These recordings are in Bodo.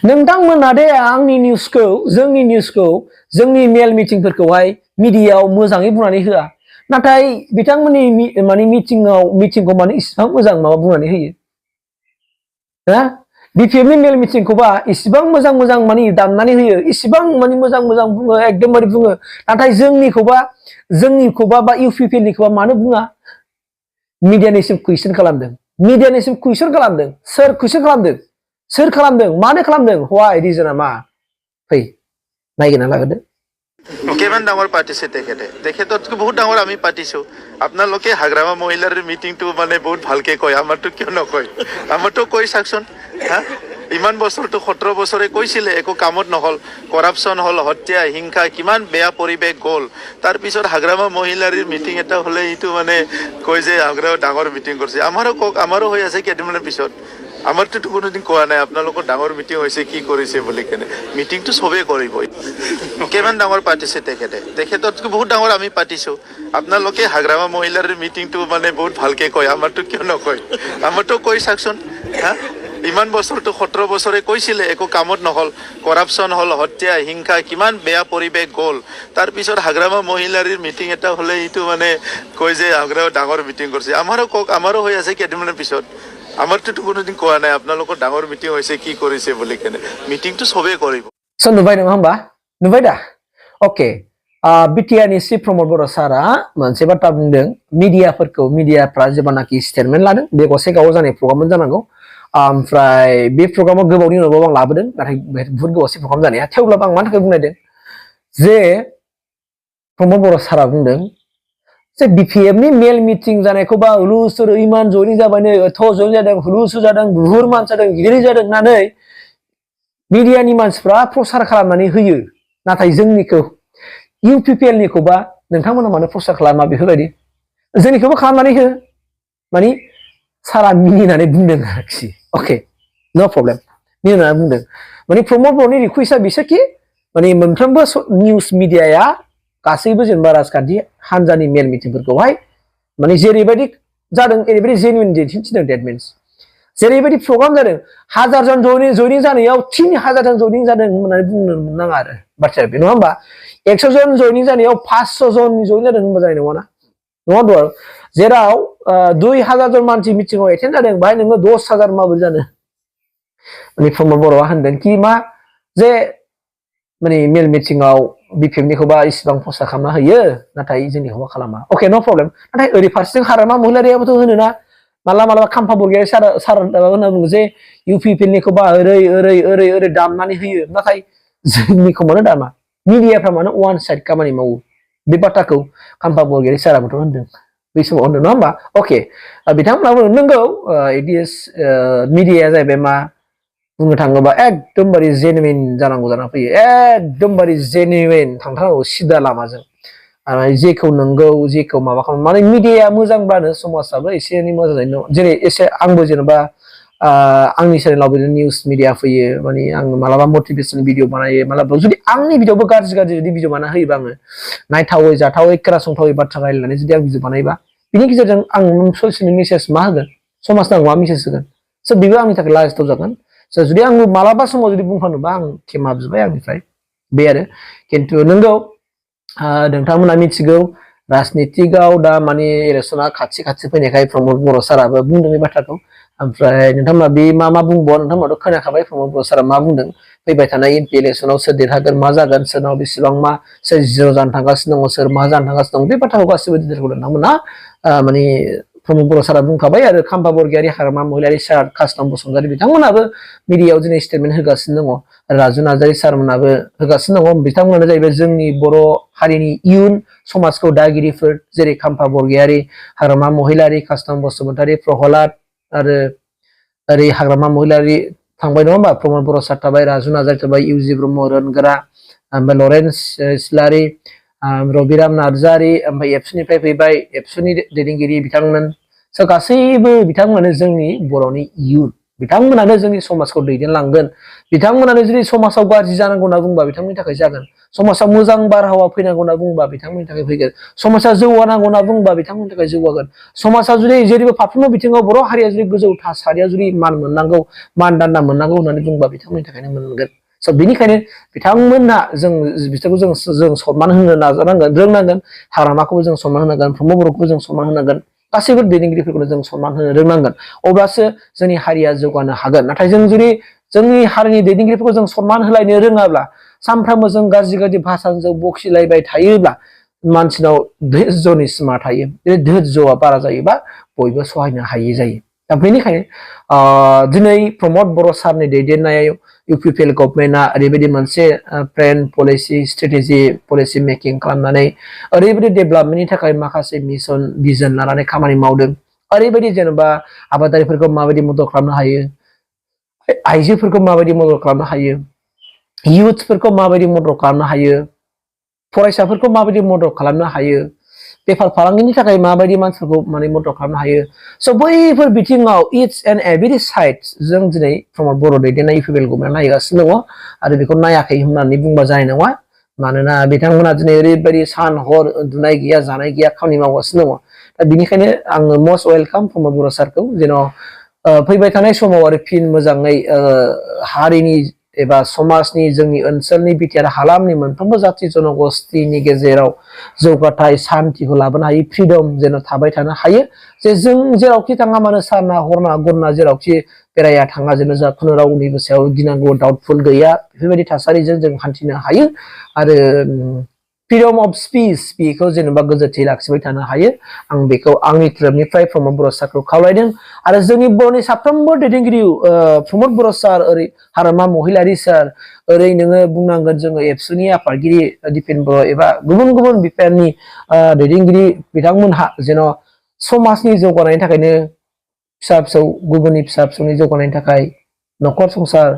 नोंथांमोना दे आंनि निउसखौ जोंनि मेल मिटिंफोरखौहाय मिडियायाव मोजाङै बुंनानै होआ नाथाय बिथांमोननि माने मिटिंखौ माने इसिबां मोजां माबा बुंनानै होयो हा बिपिएमनि मेल मिटिंखौबा इसिबां मोजां माने दामनानै होयो इसिबां माने मोजां बुङो एकदमबारे बुङो नाथाय जोंनिखौबा बा इउपिपिएलनिखौबा मानो बुङा मिडियानिसिम कुइसन खालामदों सोर कुइसन खालामदों सोर खालामदों मानो खालामदों व्हाई रिजना मा फै नायगिरना लागोदो কিমান ডাঙৰ পাতিছে তেখেততকৈ বহুত ডাঙৰ আমি পাতিছো আপোনালোকে হাগ্ৰামা মহিলাৰ মিটিংটো মানে বহুত ভালকে কয় আমাৰটো কিয় নকয় আমাৰটো কৈ চাকচোন হা ইমান বছৰটো 17 বছৰে কৈছিলে একো কামত নহল কৰাপচন হল হত্যা হিংসা কিমান বেয়া পৰিবেশ গল তাৰ পিছত হাগ্ৰামা মহিলাৰ মিটিং এটা হলে ইটো মানে কয় যে হাগ্ৰামা ডাঙৰ মিটিং কৰিছে আমাৰো হৈ আছে কেইদিনমানৰ পিছত আমাৰটো কোনোদিন কোৱা নাই আপোনালোকৰ ডাঙৰ মিটিং হৈছে কি কৰিছে বুলি কেনে মিটিংটো সবেই কৰিব কিমান ডাঙৰ পাতিছে তেখেততকৈ বহুত ডাঙৰ আমি পাতিছো আপোনালোকে হাগ্ৰামা মহিলাৰ মিটিংটো মানে বহুত ভালকে কয় আমাৰটো কিয় নকয় আমাৰটো কৈ চাকচোন হা ইমান বছৰটো 17 বছৰে কৈছিলে একো কামত নহল কৰাপচন হল হত্যা হিংসা কিমান বেয়া পৰিবেশ গল তাৰ পিছত হাগ্ৰামা মহিলাৰ মিটিং এটা হলে ইটো মানে কয় যে হাগ্ৰামা ডাঙৰ মিটিং কৰিছে আমাৰো হৈ আছে কেইদিনমানৰ পিছত আমাৰটো কোনোদিন কোৱা নাই আপোনালোকৰ ডাঙৰ মিটিং হৈছে কি কৰিছে বুলি কেনে মিটিংটো সবেই কৰিব নুबाय नङा होमबा नुबाय दा ओके बिटिआरनि चिफ प्रमोद बर' सारा मोनसे बाथ्रा बुंदों मिडियाफ्रा जेब्लानाखि स्टेटमेन्ट लादों बे गसाइगावआव जानाय प्रग्राममोन जानांगौ ओमफ्राय बे प्रग्रामाव गोबावनि उनावबो आं लाबोदों नाथाय बुहुत गोबावसै प्रग्राम जानाया थेवब्लाबो आं मानि थाखाय बुंनायदों जे प्रमोद बर' सारा बुंदों जे बिपिएमनि मेल मिटिं जानायखौबा हुलुसुर इमान जयनिं जाबायनो एथ' जयनिं जादों हुलुसुर जादों बुहुर मान जादों गिदिर जादों होननानै मिडियानि मानसिफ्रा प्रसार खालामनानै होयो नाथाय जोंनिखौ इउपिपिएलनिखौबा नोंथांमोना मानो प्रसार खालामा बेफोरबायदि जोंनिखौबो खालामनानै हो माने सारा मिनिनानै बुंदों आरोखि अके नो प्रब्लेम मिनिनानै बुंदों माने प्रमोद बर'नि रिकुवेस्टआ बिसोरखि माने मोनफ्रोमबो निउस मिडियाया गासैबो जेनेबा राजखान्थि हानजानि मेल मिटिंफोरखौहाय माने जेरैबायदि जादों ओरैबायदि जेनुइन दिन्थिदों डेट मिन्स जेरैबायदि प्रग्राम जादों 1000 जन जयनिं जानायाव 3000 जन जयनिं जादों होननानै बुंनो नाङा आरो बाथ्राया बे नङा होमबा 100 जन जयनिं जानायाव 500 जन जयनिं जादों होनबा जानाय नङा ना जेराव 2000 जन मानसि मिटिंआव एटेन्ड जादों बाहाय नोङो 10000 माबोरै जानो माने प्रमोद बर'आ होनदों कि मा जे माने मेल मिटिंआव बिपिएमनिखौबा इसिबां प्रसार खालामना होयो नाथाय जोंनिखौबा खालामा अके नो प्रब्लेम नाथाय ओरै फारसेजों हाग्रामा महिलारियाबोथ' होनोना मालाबा खाम्फा बरगयारि सार होनना बुङो जे इउपिपिएलनिखौबा ओरै दामनानै होयो नाथाय जोंनिखौ मानो दामा मिडियाफ्रा मानो वान साइड खामानि मावो बे बाथ्राखौ खाम्फा बरगयारि साराबोथ' होनदों बै समाव होनदों नङा होमबा अके बिथांमोनाबो नंगौ इट इज मिडियाया जाहैबाय मा बुंनो थाङोबा एकदमबारे जेनुइन जानांगौ जाना फैयो एकदमबारे जेनुइन थांथारनांगौ सिदा लामाजों जेखौ नंगौ जेखौ माबा खालामो माने मिडियाया मोजांब्लानो समाजाबो एसे एनै मोजां जायो जेरै एसे आंबो जेनेबा आंनि चेनेलाव बिदिनो निउस मिडिया फैयो माने आं मालाबा मटिभेशनल भिडिअ बानायो मालाबा जुदि आंनि भिडिअबो गाज्रि जुदि भिडिअ बानाय होयोबा आङो नायथावै जाथावै खोनासंथावै बाथ्रा रायलायनानै जुदि आं भिडिअ बानायोबा बिनि गेजेरजों आं ससियेल मेसेज मा होगोन समाजनो मा मेसेज होगोन स' बेबो आंनि थाखाय लाजिथाव जागोन स' जुदि आं मालाबा समाव जुदि बुंफ्लाङोबा आं खेमा बिबाय आंनिफ्राय बे आरो खिन्थु नंगौ नोंथांमोना मिथिगौ राजनितिकआव दा माने इलेक्सना खाथि फैनायखाय प्रमोद बर' साराबो बुंदों बे बाथ्राखौ ओमफ्राय नोंथांमोना बे मा बुंबाव नोंथांमोनाथ' खोनाखाबाय प्रमोद बर' सारा मा बुंदों फैबाय थानाय एमपि इलेक्सनाव सोर देरहागोन मा जागोन सोरनाव बेसेबां मा सोर जिर' जानो थांगासिनो दङ सोर मा जानो थांगासिनो दं बे बाथ्राखौ गासिबो डिटेलखौ नोंथांमोना माने प्रमोद बर' सारा बुंखाबाय आरो खाम्फा बरगयारि हाग्रामा महिलारि सार कास्टम बसुमतारी बिथांमोनाबो मिडियायाव दिनै स्टेटमेन्ट होगासिनो दङ राजु नार्जारी सारमोनाबो होगासिनो दङ बिथांमोनानो जाहैबाय जोंनि बर' हारिनि इयुन समाजखौ दागिरिफोर जेरै खाम्फा बरगयारि हाग्रामा महिलारि कास्टम बसुमतारी प्रहलाद आरो ओरै हाग्रामा महिलारि थांबाय नङा होमबा प्रमोद बर' सार थाबाय राजु नार्जारी थाबाय इउजि ब्रह्म रोनगोरा ओमफ्राय लरेन्स इस्लारि रबिराम नार्जारी ओमफ्राय एबसुनिफ्राय फैबाय एबसुनि दैदेनगिरि बिथांमोन स' गासैबो बिथांमोनानो जोंनि बर'नि इयुन बिथांमोनानो जोंनि समाजखौ दैदेनलांगोन बिथांमोनानो जुदि समाजाव गाज्रि जानांगौ होनना बुंबा बिथांमोननि थाखाय जागोन समाजाव मोजां बारहावा फैनांगौ होनना बुंबा बिथांमोननि थाखाय फैगोन समाजा जौगानांगौ होनना बुंबा बिथांमोननि थाखाय जौगागोन समाजा जुदि जेरैबो फारफ्रोमबो बिथिङाव बर' हारिया जुदि गोजौ थासारिया जुदि मान मोननांगौ मान दान्दा मोननांगौ होननानै बुंबा बिथांमोननि थाखायनो मोनगोन स' बेनिखायनो बिथांमोना बिसोरखौ जों सनमान होनो नाजानांगोन रोंनांगोन हाग्रामाखौबो जों सनमान होनांगोन प्रमद बर'खौबो जों सनमान होनांगोन गासैबो दैदेनगिरिफोरखौनो जों सनमान होनो रोंनांगोन अब्लासो जोंनि हारिया जौगानो हागोन नाथाय जों जुदि जोंनि हारिनि दैदेनगिरिफोरखौ जों सनमान होलायनो रोङाब्ला सानफ्रोमबो जों गाज्रि भाषाजों बखिलायबाय थायोब्ला मानसिनाव धैर्यनि सिमा थायो बे धैर्यआ बारा जायोबा बयबो सहायनो हायै जायो दा बेनिखायनो दिनै प्रमद बर' सारनि दैदेननायाव इउपिपिएल गभर्नमेन्टआ ओरैबायदि मोनसे plan policy strategy policy making खालामनानै ओरैबायदि डेभेलपमेन्टनि थाखाय माखासे मिशन भिजन लानानै खामानि मावदों ओरैबायदि जेनेबा आबादारिफोरखौ माबायदि मदद खालामनो हायो आइजोफोरखौ माबायदि मदद खालामनो हायो इयुथफोरखौ माबायदि मदद खालामनो हायो फरायसाफोरखौ माबायदि मदद खालामनो हायो बेफार फालांगिनि थाखाय माबायदि मानसिफोरखौ माने मदद खालामनो हायो स' बैफोर बिथिङाव इट्स एन्ड एभरि साइड जों दिनै प्रमद बर' दैदेननाय इउपिपिएल गभर्नमेन्टआ नायगासिनो दङ आरो बेखौ नायाखै होननानै बुंबा जानाय नङा मानोना बिथांमोना दिनै ओरैबायदि सान हर उन्दुनाय गैया जानाय गैया खामानि मावगासिनो दङ दा बिनिखायनो आङो मस्ट वेलकाम प्रमद बर' सारखौ जेन' फैबाय थानाय समाव आरो फिन मोजाङै हारिनि एबा समाजनि जोंनि ओनसोलनि बिटिआर हालामनि मोनफ्रोमबो जाथि जनगोष्ठीनि गेजेराव जौगाथाय सान्थिखौ लाबोनो हायो फ्रिदम जेन' थाबाय थानो हायो जे जों जेरावखि थाङा मानो साना हरना गरना जेरावखि बेराया थाङा जेन' जा खुनु रावनिबो सायाव गिनांगौ डाउटफुल गैया बेफोरबायदि थासारिजों जों हान्थिनो हायो आरो फ्रिदम अफ स्पिच बेखौ जेनेबा गोजोरथि लाखिबाय थानो हायो आं बेखौ आंनि तरफनिफ्राय प्रमद बर' सारखौ खावलायदों आरो जोंनि बर'नि साफ्रोमबो दैदेनगिरि प्रमद बर' सार ओरै हाग्रामा महिलारि सार ओरै नोङो बुंनांगोन जोङो एबसुनि आफादगिरि दिपेन बर' एबा गुबुन बिफाननि दैदेनगिरि बिथांमोनहा जेन' समाजनि जौगानायनि थाखायनो फिसा फिसौ गुबुननि फिसा फिसौनि जौगानायनि थाखाय न'खर संसार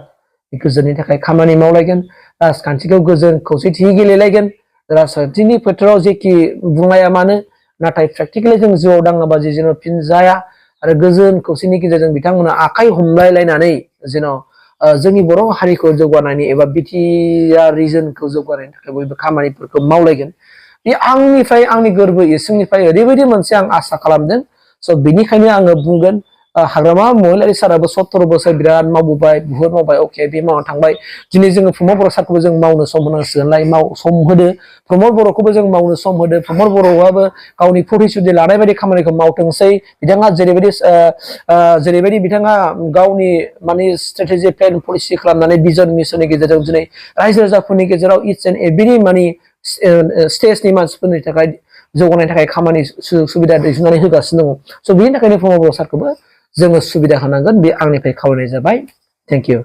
गोजोननि थाखाय खामानि मावलायगोन राजखान्थिखौ गोजोन खौसेथियै गेलेलायगोन राजखान्थिनि फोथाराव जेखि बुंलाया मानो नाथाय प्रेक्टिकेलि जों जिउआव दाङाबा जेन' फिन जाया आरो गोजोन खौसेनि गेजेरजों बिथांमोना आखाइ हमलायलायनानै जेन' जोंनि बर' हारिखौ जौगानायनि एबा बिटिआर रिजनखौ जौगानायनि थाखाय बयबो खामानिफोरखौ मावलायगोन बे आंनिफ्राय आंनि गोरबो इसिंनिफ्राय ओरैबायदि मोनसे आं आसा खालामदों स' बेनिखायनो आङो बुंगोन हाग्रामा महिलारि साराबो 17 बोसोर बिराद मावबोबाय बुहुत मावबाय अके बे मावना थांबाय दिनै जोङो प्रमद बर' सारखौबो जों मावनो सम होनांसिगोनलाय सम होदो प्रमद बर'खौबो जों मावनो सम होदो प्रमद बर'आबो गावनि प्रतिश्रुति लानाय बायदि खामानिखौ मावथोंसै बिथाङा जेरैबायदि बिथाङा गावनि माने स्ट्रेटेजि प्लेन पलिसि खालामनानै भिजन मिसननि गेजेरजों दिनै रायजो राजाफोरनि गेजेराव इट्स एन्ड एभरि माने स्टेजनि मानसिफोरनि थाखाय जौगानायनि थाखाय खामानि सुजुग सुबिदा दैथायनानै होगासिनो दङ स' बेनि थाखायनो प्रमद बर' सारखौबो जोङो सुबिदा होनांगोन बे आंनिफ्राय खावलायनाय जाबाय थेंक इउ